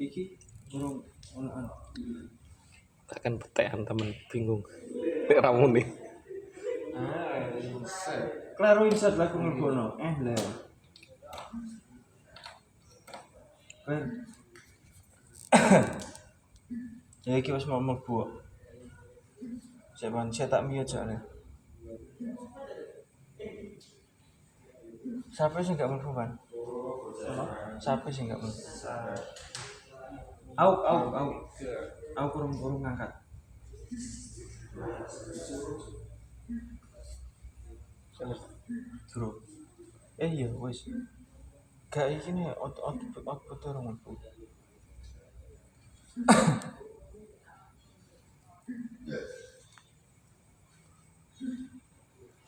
Iki burung ono Akan petean temen bingung. Nek ramu nih. Claro insert lagu ngelbono. Lah. Kan. Ya iki wis mau mlebu. Saya tak mute soalnya. Siapa sih enggak mlebu kan? Siapa sih enggak mlebu? Au. Aku kurung ngangkat. Bro. Iya wis. Gak iki nih output orang mlebu.